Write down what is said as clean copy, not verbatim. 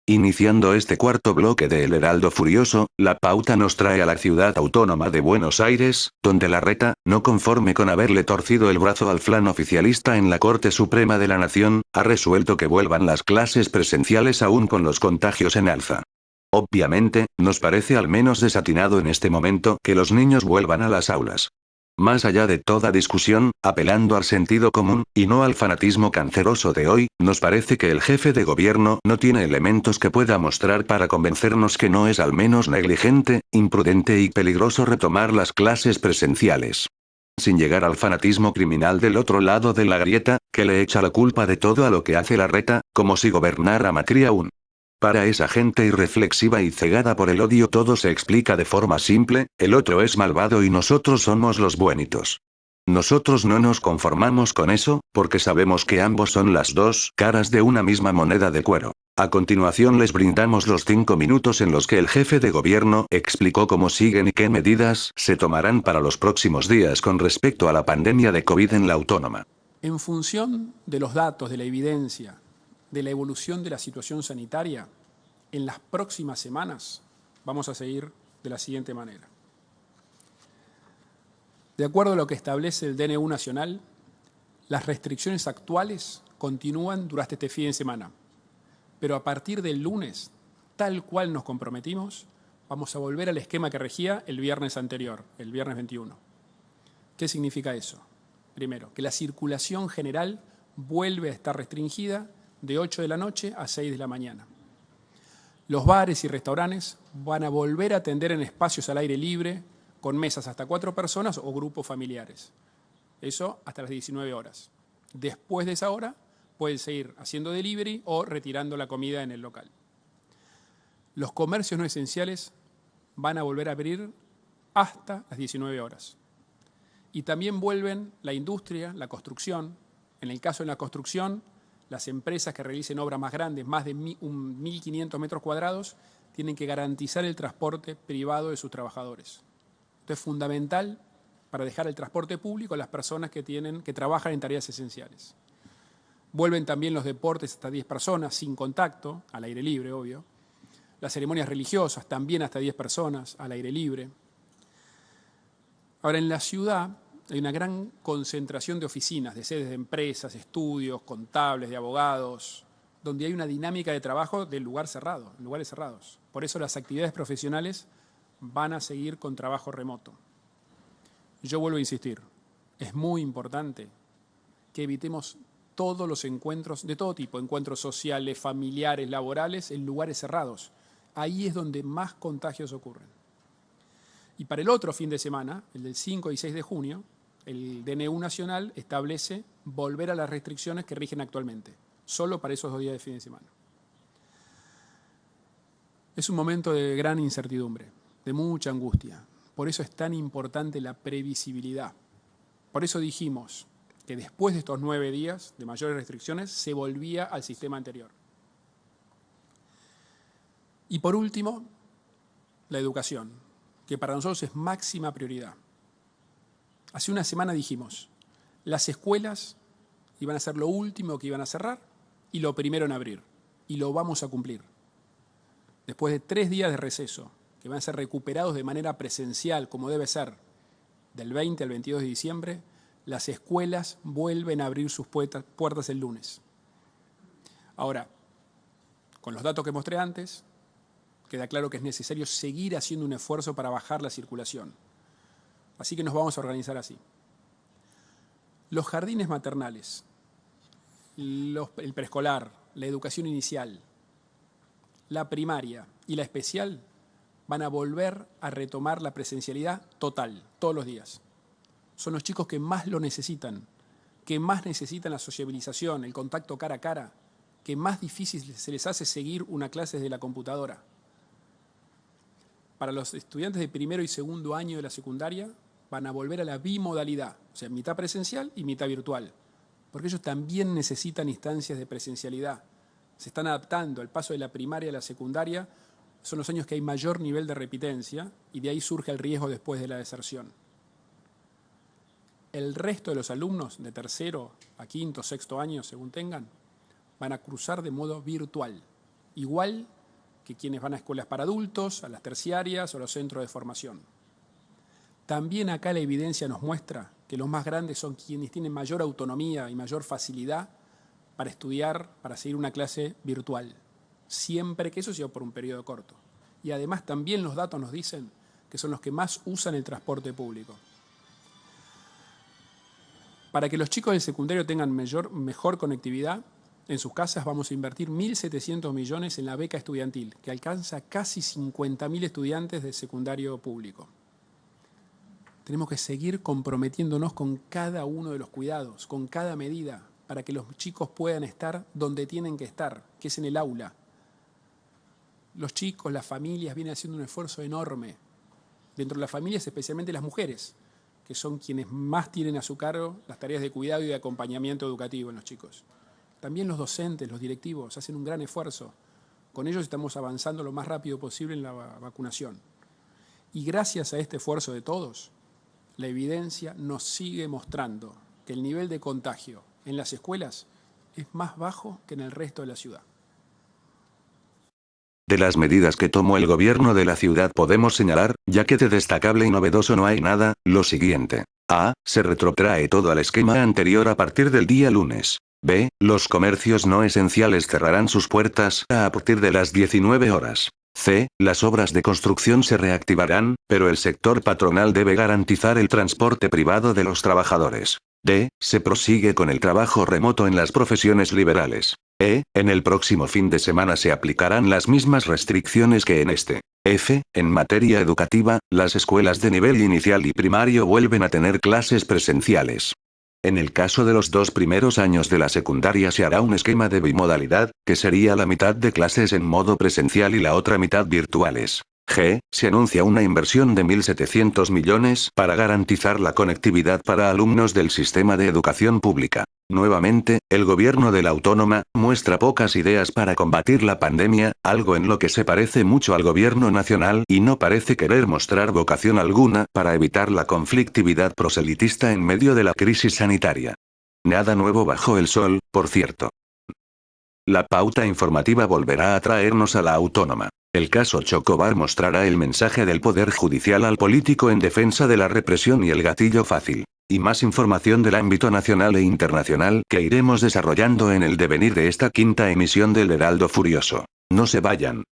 Iniciando este cuarto bloque de El Heraldo Furioso, la pauta nos trae a la ciudad autónoma de Buenos Aires, donde Larreta, no conforme con haberle torcido el brazo al flan oficialista en la Corte Suprema de la Nación, ha resuelto que vuelvan las clases presenciales aún con los contagios en alza. Obviamente, nos parece al menos desatinado en este momento que los niños vuelvan a las aulas. Más allá de toda discusión, apelando al sentido común, y no al fanatismo canceroso de hoy, nos parece que el jefe de gobierno no tiene elementos que pueda mostrar para convencernos que no es al menos negligente, imprudente y peligroso retomar las clases presenciales. Sin llegar al fanatismo criminal del otro lado de la grieta, que le echa la culpa de todo a lo que hace Larreta, como si gobernara Macri aún. Para esa gente irreflexiva y cegada por el odio todo se explica de forma simple, el otro es malvado y nosotros somos los buenitos. Nosotros no nos conformamos con eso, porque sabemos que ambos son las dos caras de una misma moneda de cuero. A continuación les brindamos los 5 minutos en los que el jefe de gobierno explicó cómo siguen y qué medidas se tomarán para los próximos días con respecto a la pandemia de COVID en la autónoma. En función de los datos, de la evidencia, de la evolución de la situación sanitaria, en las próximas semanas vamos a seguir de la siguiente manera. De acuerdo a lo que establece el DNU nacional, las restricciones actuales continúan durante este fin de semana, pero a partir del lunes, tal cual nos comprometimos, vamos a volver al esquema que regía el viernes anterior, el viernes 21. ¿Qué significa eso? Primero, que la circulación general vuelve a estar restringida de 8 de la noche a 6 de la mañana. Los bares y restaurantes van a volver a atender en espacios al aire libre, con mesas hasta 4 personas o grupos familiares. Eso hasta las 19 horas. Después de esa hora, pueden seguir haciendo delivery o retirando la comida en el local. Los comercios no esenciales van a volver a abrir hasta las 19 horas. Y también vuelven la industria, la construcción. En el caso de la construcción, las empresas que realicen obras más grandes, más de 1.500 metros cuadrados, tienen que garantizar el transporte privado de sus trabajadores. Esto es fundamental para dejar el transporte público a las personas que trabajan en tareas esenciales. Vuelven también los deportes hasta 10 personas, sin contacto, al aire libre, obvio. Las ceremonias religiosas también hasta 10 personas, al aire libre. Ahora, en la ciudad hay una gran concentración de oficinas, de sedes de empresas, estudios, contables, de abogados, donde hay una dinámica de trabajo de lugares cerrados. Por eso las actividades profesionales van a seguir con trabajo remoto. Yo vuelvo a insistir, es muy importante que evitemos todos los encuentros de todo tipo, encuentros sociales, familiares, laborales, en lugares cerrados. Ahí es donde más contagios ocurren. Y para el otro fin de semana, el del 5 y 6 de junio, el DNU nacional establece volver a las restricciones que rigen actualmente, solo para esos 2 días de fin de semana. Es un momento de gran incertidumbre, de mucha angustia. Por eso es tan importante la previsibilidad. Por eso dijimos que después de estos 9 días de mayores restricciones se volvía al sistema anterior. Y por último, la educación, que para nosotros es máxima prioridad. Hace una semana dijimos, las escuelas iban a ser lo último que iban a cerrar y lo primero en abrir, y lo vamos a cumplir. Después de 3 días de receso, que van a ser recuperados de manera presencial, como debe ser, del 20 al 22 de diciembre, las escuelas vuelven a abrir sus puertas el lunes. Ahora, con los datos que mostré antes, queda claro que es necesario seguir haciendo un esfuerzo para bajar la circulación. Así que nos vamos a organizar así. Los jardines maternales, el preescolar, la educación inicial, la primaria y la especial van a volver a retomar la presencialidad total, todos los días. Son los chicos que más lo necesitan, que más necesitan la sociabilización, el contacto cara a cara, que más difícil se les hace seguir una clase desde la computadora. Para los estudiantes de primero y segundo año de la secundaria, van a volver a la bimodalidad, o sea, mitad presencial y mitad virtual, porque ellos también necesitan instancias de presencialidad. Se están adaptando al paso de la primaria a la secundaria, son los años que hay mayor nivel de repitencia y de ahí surge el riesgo después de la deserción. El resto de los alumnos de tercero a quinto, sexto año, según tengan, van a cursar de modo virtual, igual que quienes van a escuelas para adultos, a las terciarias o a los centros de formación. También acá la evidencia nos muestra que los más grandes son quienes tienen mayor autonomía y mayor facilidad para estudiar, para seguir una clase virtual, siempre que eso sea por un periodo corto. Y además también los datos nos dicen que son los que más usan el transporte público. Para que los chicos del secundario tengan mejor conectividad, en sus casas vamos a invertir 1.700 millones en la beca estudiantil, que alcanza casi 50.000 estudiantes del secundario público. Tenemos que seguir comprometiéndonos con cada uno de los cuidados, con cada medida, para que los chicos puedan estar donde tienen que estar, que es en el aula. Los chicos, las familias vienen haciendo un esfuerzo enorme. Dentro de las familias, especialmente las mujeres, que son quienes más tienen a su cargo las tareas de cuidado y de acompañamiento educativo en los chicos. También los docentes, los directivos, hacen un gran esfuerzo. Con ellos estamos avanzando lo más rápido posible en la vacunación. Y gracias a este esfuerzo de todos, la evidencia nos sigue mostrando que el nivel de contagio en las escuelas es más bajo que en el resto de la ciudad. De las medidas que tomó el gobierno de la ciudad podemos señalar, ya que de destacable y novedoso no hay nada, lo siguiente. A. Se retrotrae todo al esquema anterior a partir del día lunes. B. Los comercios no esenciales cerrarán sus puertas a partir de las 19 horas. C. Las obras de construcción se reactivarán, pero el sector patronal debe garantizar el transporte privado de los trabajadores. D. Se prosigue con el trabajo remoto en las profesiones liberales. E. En el próximo fin de semana se aplicarán las mismas restricciones que en este. F. En materia educativa, las escuelas de nivel inicial y primario vuelven a tener clases presenciales. En el caso de los 2 primeros años de la secundaria se hará un esquema de bimodalidad, que sería la mitad de clases en modo presencial y la otra mitad virtuales. G. Se anuncia una inversión de 1.700 millones para garantizar la conectividad para alumnos del sistema de educación pública. Nuevamente, el gobierno de la autónoma muestra pocas ideas para combatir la pandemia, algo en lo que se parece mucho al gobierno nacional y no parece querer mostrar vocación alguna para evitar la conflictividad proselitista en medio de la crisis sanitaria. Nada nuevo bajo el sol, por cierto. La pauta informativa volverá a traernos a la autónoma. El caso Chocobar mostrará el mensaje del Poder Judicial al político en defensa de la represión y el gatillo fácil. Y más información del ámbito nacional e internacional que iremos desarrollando en el devenir de esta quinta emisión del Heraldo Furioso. No se vayan.